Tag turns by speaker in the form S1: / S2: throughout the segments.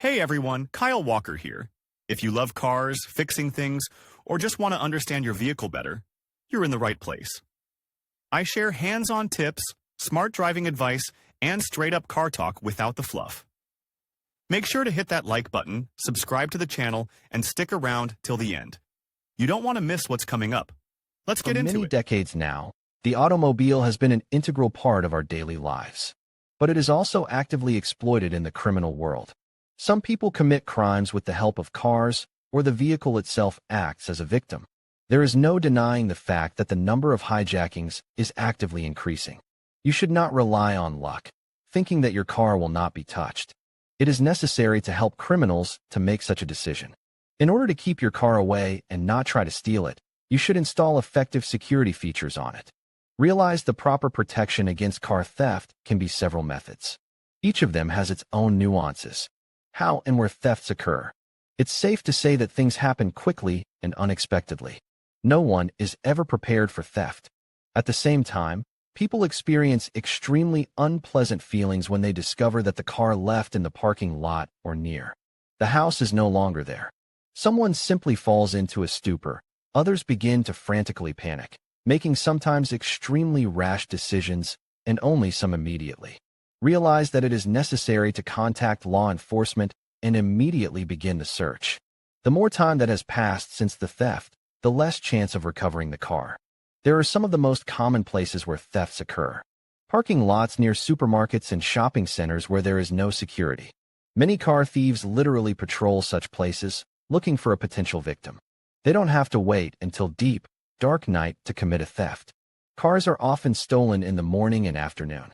S1: Hey everyone, Kyle Walker here. If you love cars, fixing things, or just want to understand your vehicle better, you're in the right place. I share hands-on tips, smart driving advice, and straight-up car talk without the fluff. Make sure to hit that like button, subscribe to the channel, and stick around till the end. You don't want to miss what's coming up. Let's get into
S2: For many
S1: it.
S2: decades now, the automobile has been an integral part of our daily lives. But it is also actively exploited in the criminal world. Some people commit crimes with the help of cars, or the vehicle itself acts as a victim. There is no denying the fact that the number of hijackings is actively increasing. You should not rely on luck, thinking that your car will not be touched. It is necessary to help criminals to make such a decision. In order to keep your car away and not try to steal it, you should install effective security features on it. Realize the proper protection against car theft can be several methods. Each of them has its own nuances. How and where thefts occur. It's safe to say that things happen quickly and unexpectedly. No one is ever prepared for theft. At the same time, people experience extremely unpleasant feelings when they discover that the car left in the parking lot or near the house is no longer there. Someone simply falls into a stupor. Others begin to frantically panic, making sometimes extremely rash decisions, and only some immediately. Realize that it is necessary to contact law enforcement and immediately begin the search. The more time that has passed since the theft, the less chance of recovering the car. There are some of the most common places where thefts occur. Parking lots near supermarkets and shopping centers where there is no security. Many car thieves literally patrol such places, looking for a potential victim. They don't have to wait until deep, dark night to commit a theft. Cars are often stolen in the morning and afternoon.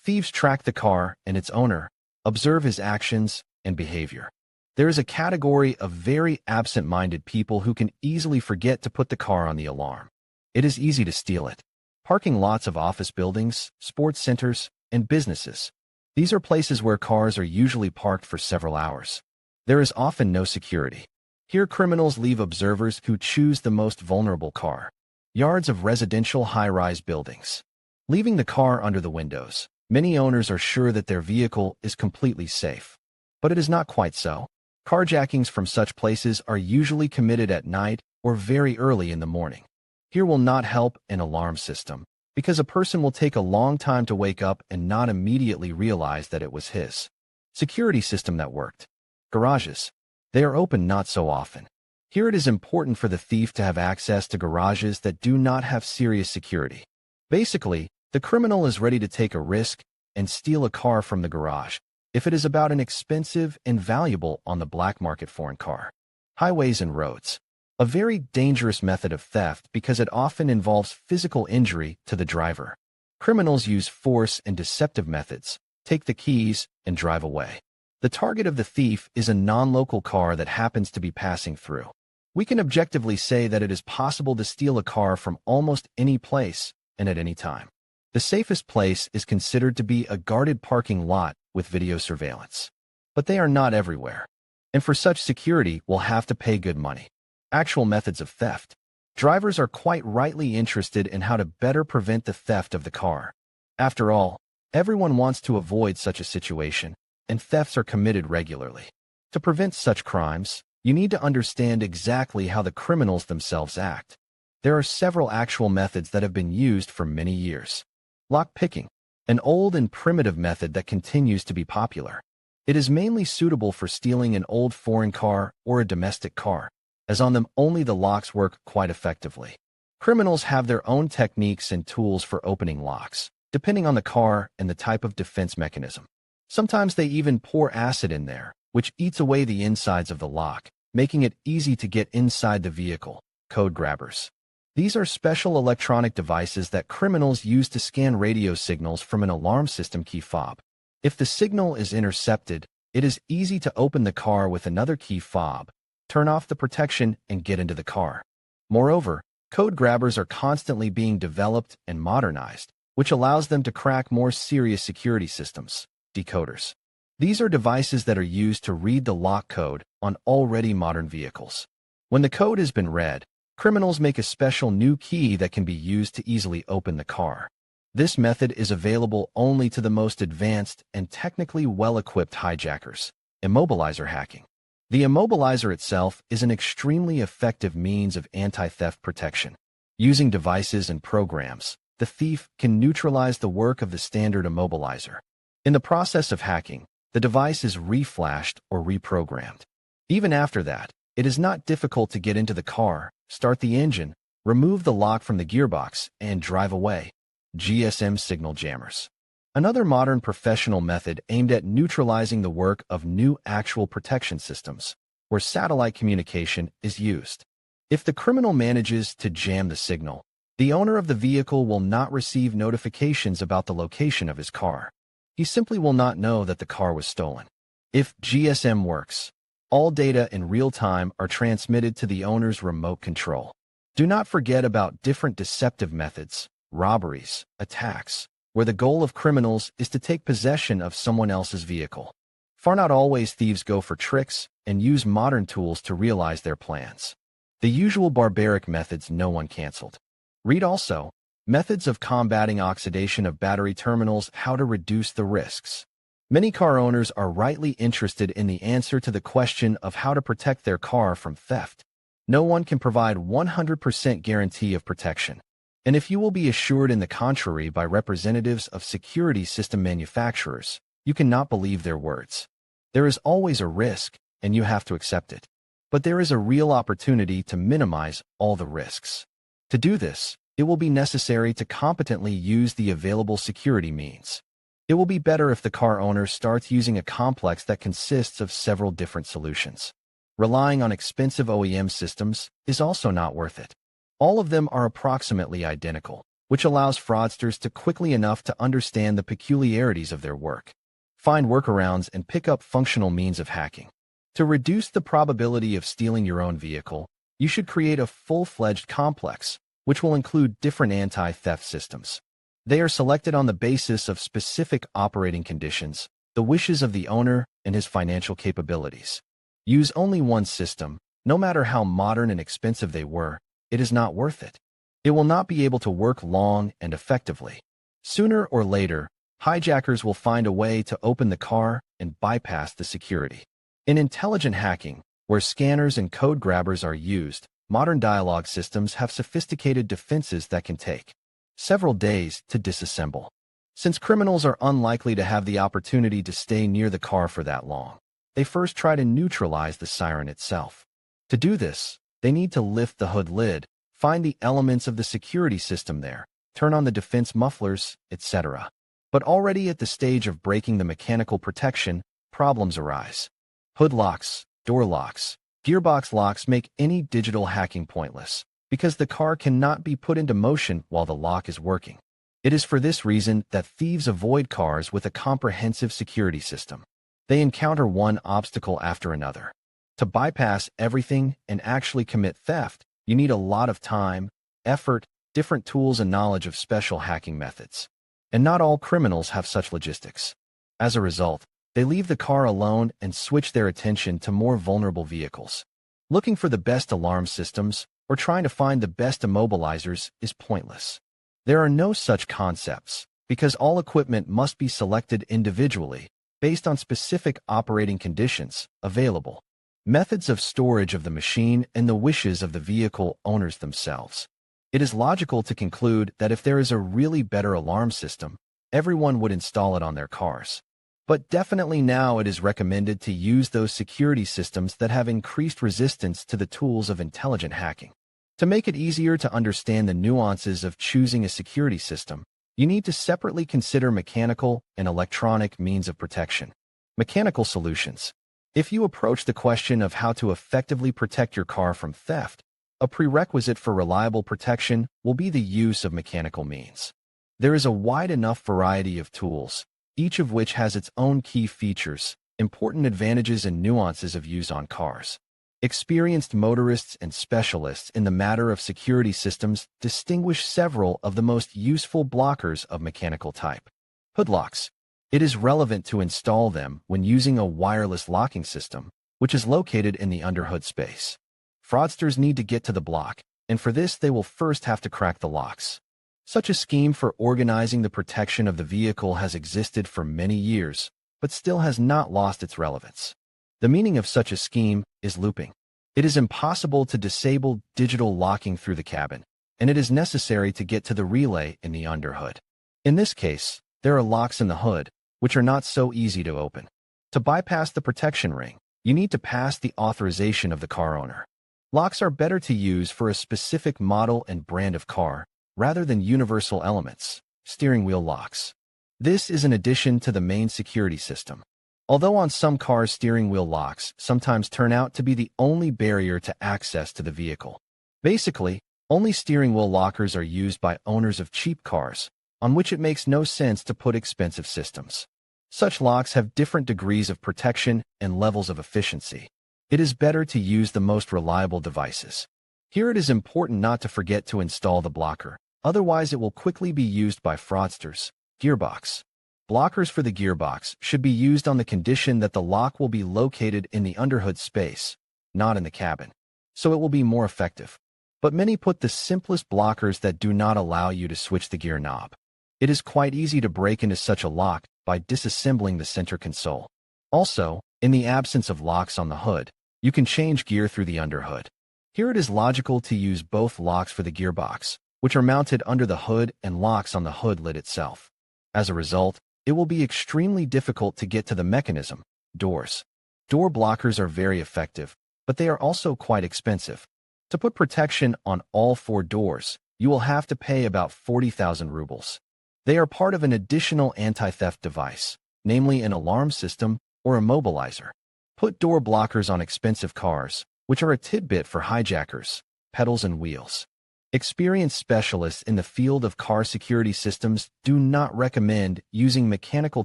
S2: Thieves track the car and its owner, observe his actions and behavior. There is a category of very absent-minded people who can easily forget to put the car on the alarm. It is easy to steal it. Parking lots of office buildings, sports centers, and businesses. These are places where cars are usually parked for several hours. There is often no security. Here criminals leave observers who choose the most vulnerable car. Yards of residential high-rise buildings. Leaving the car under the windows. Many owners are sure that their vehicle is completely safe. But it is not quite so. Carjackings from such places are usually committed at night or very early in the morning. Here will not help an alarm system, because a person will take a long time to wake up and not immediately realize that it was his security system that worked. Garages. They are open not so often. Here it is important for the thief to have access to garages that do not have serious security. Basically, the criminal is ready to take a risk and steal a car from the garage if it is about an expensive and valuable on the black market foreign car. Highways and roads. A very dangerous method of theft because it often involves physical injury to the driver. Criminals use force and deceptive methods, take the keys, and drive away. The target of the thief is a non-local car that happens to be passing through. We can objectively say that it is possible to steal a car from almost any place and at any time. The safest place is considered to be a guarded parking lot with video surveillance. But they are not everywhere. And for such security, we'll have to pay good money. Actual methods of theft. Drivers are quite rightly interested in how to better prevent the theft of the car. After all, everyone wants to avoid such a situation, and thefts are committed regularly. To prevent such crimes, you need to understand exactly how the criminals themselves act. There are several actual methods that have been used for many years. Lock-picking, an old and primitive method that continues to be popular. It is mainly suitable for stealing an old foreign car or a domestic car, as on them only the locks work quite effectively. Criminals have their own techniques and tools for opening locks, depending on the car and the type of defense mechanism. Sometimes they even pour acid in there, which eats away the insides of the lock, making it easy to get inside the vehicle. Code grabbers. These are special electronic devices that criminals use to scan radio signals from an alarm system key fob. If the signal is intercepted, it is easy to open the car with another key fob, turn off the protection, and get into the car. Moreover, code grabbers are constantly being developed and modernized, which allows them to crack more serious security systems. Decoders. These are devices that are used to read the lock code on already modern vehicles. When the code has been read, criminals make a special new key that can be used to easily open the car. This method is available only to the most advanced and technically well-equipped hijackers. Immobilizer hacking. The immobilizer itself is an extremely effective means of anti-theft protection. Using devices and programs, the thief can neutralize the work of the standard immobilizer. In the process of hacking, the device is reflashed or reprogrammed. Even after that, it is not difficult to get into the car, start the engine, remove the lock from the gearbox, and drive away. GSM signal jammers. Another modern professional method aimed at neutralizing the work of new actual protection systems, where satellite communication is used. If the criminal manages to jam the signal, the owner of the vehicle will not receive notifications about the location of his car. He simply will not know that the car was stolen. If GSM works, all data in real time are transmitted to the owner's remote control. Do not forget about different deceptive methods, robberies, attacks, where the goal of criminals is to take possession of someone else's vehicle. Far not always thieves go for tricks and use modern tools to realize their plans. The usual barbaric methods no one canceled. Read also, Methods of Combating Oxidation of Battery Terminals, How to Reduce the Risks. Many car owners are rightly interested in the answer to the question of how to protect their car from theft. No one can provide 100% guarantee of protection. And if you will be assured in the contrary by representatives of security system manufacturers, you cannot believe their words. There is always a risk, and you have to accept it. But there is a real opportunity to minimize all the risks. To do this, it will be necessary to competently use the available security means. It will be better if the car owner starts using a complex that consists of several different solutions. Relying on expensive OEM systems is also not worth it. All of them are approximately identical, which allows fraudsters to quickly enough to understand the peculiarities of their work. Find workarounds and pick up functional means of hacking. To reduce the probability of stealing your own vehicle, you should create a full-fledged complex, which will include different anti-theft systems. They are selected on the basis of specific operating conditions, the wishes of the owner, and his financial capabilities. Use only one system, no matter how modern and expensive they were. It is not worth it. It will not be able to work long and effectively. Sooner or later, hijackers will find a way to open the car and bypass the security. In intelligent hacking, where scanners and code grabbers are used, modern dialogue systems have sophisticated defenses that can take several days to disassemble. Since criminals are unlikely to have the opportunity to stay near the car for that long, they first try to neutralize the siren itself. To do this, they need to lift the hood lid, find the elements of the security system there, turn on the defense mufflers, etc. But already at the stage of breaking the mechanical protection, problems arise. Hood locks, door locks, gearbox locks make any digital hacking pointless, because the car cannot be put into motion while the lock is working. It is for this reason that thieves avoid cars with a comprehensive security system. They encounter one obstacle after another. To bypass everything and actually commit theft, you need a lot of time, effort, different tools, and knowledge of special hacking methods. And not all criminals have such logistics. As a result, they leave the car alone and switch their attention to more vulnerable vehicles. Looking for the best alarm systems or trying to find the best immobilizers is pointless. There are no such concepts, because all equipment must be selected individually, based on specific operating conditions available. Methods of storage of the machine and the wishes of the vehicle owners themselves. It is logical to conclude that if there is a really better alarm system, everyone would install it on their cars. But definitely now it is recommended to use those security systems that have increased resistance to the tools of intelligent hacking. To make it easier to understand the nuances of choosing a security system, you need to separately consider mechanical and electronic means of protection. Mechanical solutions. If you approach the question of how to effectively protect your car from theft, a prerequisite for reliable protection will be the use of mechanical means. There is a wide enough variety of tools, each of which has its own key features, important advantages, and nuances of use on cars. Experienced motorists and specialists in the matter of security systems distinguish several of the most useful blockers of mechanical type. Hood locks. It is relevant to install them when using a wireless locking system, which is located in the underhood space. Fraudsters need to get to the block, and for this they will first have to crack the locks. Such a scheme for organizing the protection of the vehicle has existed for many years, but still has not lost its relevance. The meaning of such a scheme is looping. It is impossible to disable digital locking through the cabin, and it is necessary to get to the relay in the underhood. In this case, there are locks in the hood, which are not so easy to open. To bypass the protection ring, you need to pass the authorization of the car owner. Locks are better to use for a specific model and brand of car, rather than universal elements, steering wheel locks. This is an addition to the main security system. Although on some cars steering wheel locks sometimes turn out to be the only barrier to access to the vehicle. Basically, only steering wheel lockers are used by owners of cheap cars, on which it makes no sense to put expensive systems. Such locks have different degrees of protection and levels of efficiency. It is better to use the most reliable devices. Here it is important not to forget to install the blocker, otherwise it will quickly be used by fraudsters. Gearbox. Blockers for the gearbox should be used on the condition that the lock will be located in the underhood space, not in the cabin, so it will be more effective. But many put the simplest blockers that do not allow you to switch the gear knob. It is quite easy to break into such a lock by disassembling the center console. Also, in the absence of locks on the hood, you can change gear through the underhood. Here it is logical to use both locks for the gearbox, which are mounted under the hood, and locks on the hood lid itself. As a result, it will be extremely difficult to get to the mechanism, doors. Door blockers are very effective, but they are also quite expensive. To put protection on all 4 doors, you will have to pay about 40,000 rubles. They are part of an additional anti-theft device, namely an alarm system or immobilizer. Put door blockers on expensive cars, which are a tidbit for hijackers, pedals and wheels. Experienced specialists in the field of car security systems do not recommend using mechanical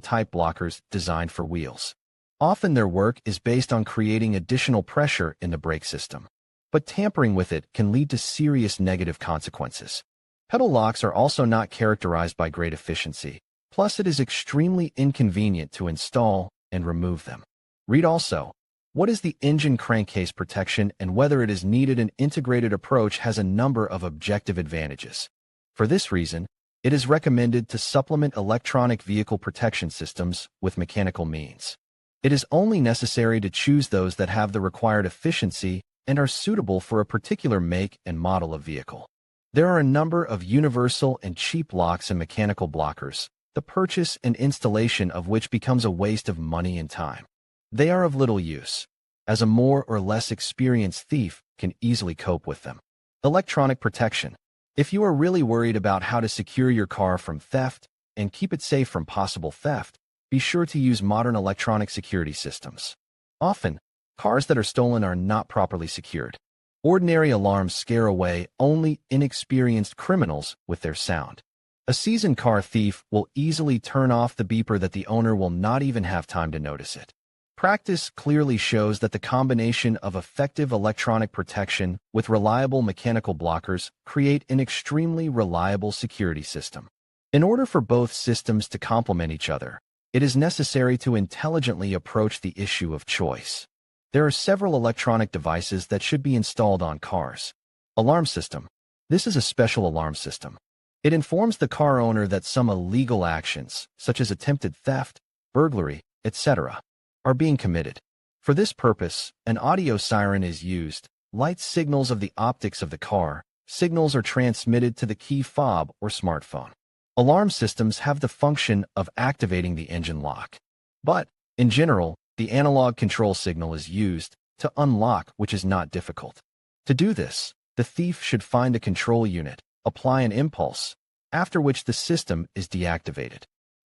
S2: type blockers designed for wheels. Often their work is based on creating additional pressure in the brake system, but tampering with it can lead to serious negative consequences. Pedal locks are also not characterized by great efficiency, plus it is extremely inconvenient to install and remove them. Read also, what is the engine crankcase protection and whether it is needed. An integrated approach has a number of objective advantages. For this reason, it is recommended to supplement electronic vehicle protection systems with mechanical means. It is only necessary to choose those that have the required efficiency and are suitable for a particular make and model of vehicle. There are a number of universal and cheap locks and mechanical blockers, the purchase and installation of which becomes a waste of money and time. They are of little use, as a more or less experienced thief can easily cope with them. Electronic protection. If you are really worried about how to secure your car from theft and keep it safe from possible theft, be sure to use modern electronic security systems. Often, cars that are stolen are not properly secured. Ordinary alarms scare away only inexperienced criminals with their sound. A seasoned car thief will easily turn off the beeper that the owner will not even have time to notice it. Practice clearly shows that the combination of effective electronic protection with reliable mechanical blockers create an extremely reliable security system. In order for both systems to complement each other, it is necessary to intelligently approach the issue of choice. There are several electronic devices that should be installed on cars. Alarm system. This is a special alarm system. It informs the car owner that some illegal actions, such as attempted theft, burglary, etc., are being committed. For this purpose, an audio siren is used. Light signals of the optics of the car. Signals are transmitted to the key fob or smartphone. Alarm systems have the function of activating the engine lock. But, in general, the analog control signal is used to unlock, which is not difficult. To do this, the thief should find the control unit, apply an impulse, after which the system is deactivated.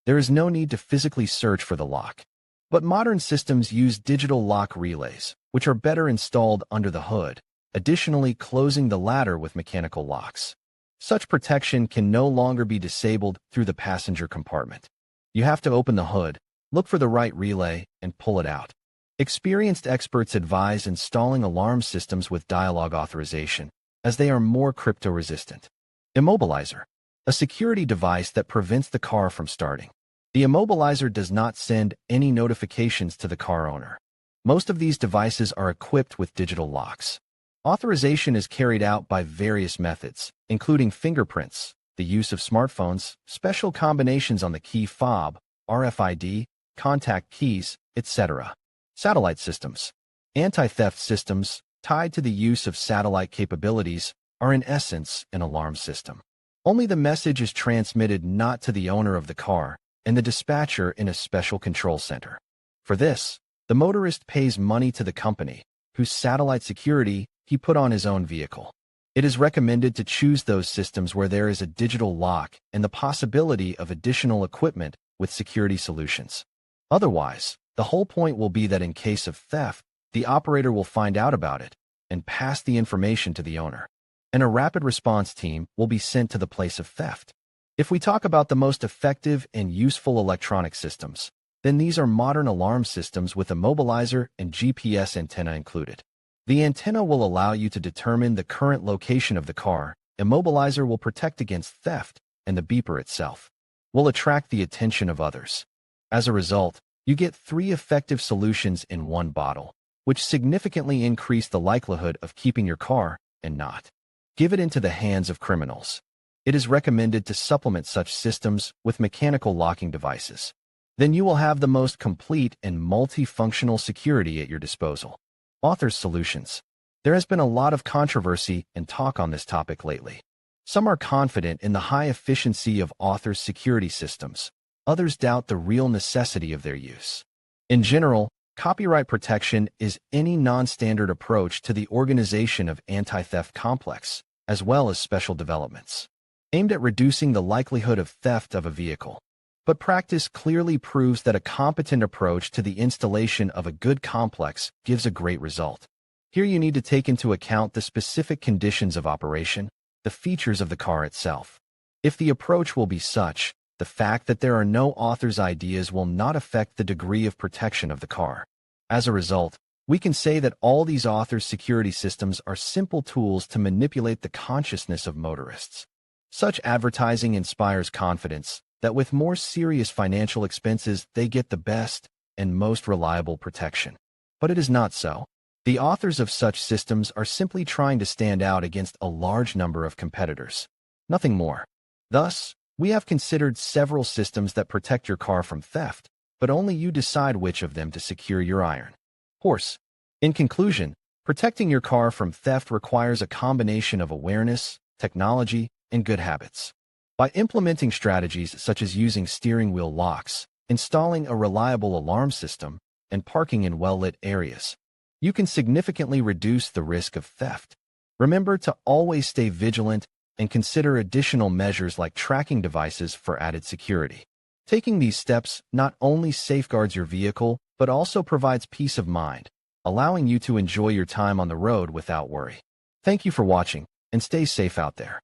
S2: There is no need to physically search for the lock. But modern systems use digital lock relays, which are better installed under the hood, additionally closing the latter with mechanical locks. Such protection can no longer be disabled through the passenger compartment. You have to open the hood, look for the right relay, and pull it out. Experienced experts advise installing alarm systems with dialog authorization, as they are more crypto-resistant. Immobilizer. A security device that prevents the car from starting. The immobilizer does not send any notifications to the car owner. Most of these devices are equipped with digital locks. Authorization is carried out by various methods, including fingerprints, the use of smartphones, special combinations on the key fob, RFID, contact keys, etc. Satellite systems. Anti-theft systems, tied to the use of satellite capabilities, are in essence an alarm system. Only the message is transmitted not to the owner of the car and the dispatcher in a special control center. For this, the motorist pays money to the company, whose satellite security he put on his own vehicle. It is recommended to choose those systems where there is a digital lock and the possibility of additional equipment with security solutions. Otherwise, the whole point will be that in case of theft, the operator will find out about it and pass the information to the owner, and a rapid response team will be sent to the place of theft. If we talk about the most effective and useful electronic systems, then these are modern alarm systems with immobilizer and GPS antenna included. The antenna will allow you to determine the current location of the car, immobilizer will protect against theft, and the beeper itself will attract the attention of others. As a result, you get 3 effective solutions in one bottle, which significantly increase the likelihood of keeping your car and not give it into the hands of criminals. It is recommended to supplement such systems with mechanical locking devices. Then you will have the most complete and multifunctional security at your disposal. Author's solutions. There has been a lot of controversy and talk on this topic lately. Some are confident in the high efficiency of author's security systems. Others doubt the real necessity of their use. In general, copyright protection is any non-standard approach to the organization of anti-theft complex, as well as special developments, aimed at reducing the likelihood of theft of a vehicle. But practice clearly proves that a competent approach to the installation of a good complex gives a great result. Here you need to take into account the specific conditions of operation, the features of the car itself. If the approach will be such, the fact that there are no author's ideas will not affect the degree of protection of the car. As a result, we can say that all these author's security systems are simple tools to manipulate the consciousness of motorists. Such advertising inspires confidence that with more serious financial expenses they get the best and most reliable protection. But it is not so. The authors of such systems are simply trying to stand out against a large number of competitors. Nothing more. Thus, we have considered several systems that protect your car from theft, but only you decide which of them to secure your iron horse. In conclusion, protecting your car from theft requires a combination of awareness, technology, and good habits. By implementing strategies such as using steering wheel locks, installing a reliable alarm system, and parking in well-lit areas, you can significantly reduce the risk of theft. Remember to always stay vigilant and consider additional measures like tracking devices for added security. Taking these steps not only safeguards your vehicle, but also provides peace of mind, allowing you to enjoy your time on the road without worry. Thank you for watching, and stay safe out there.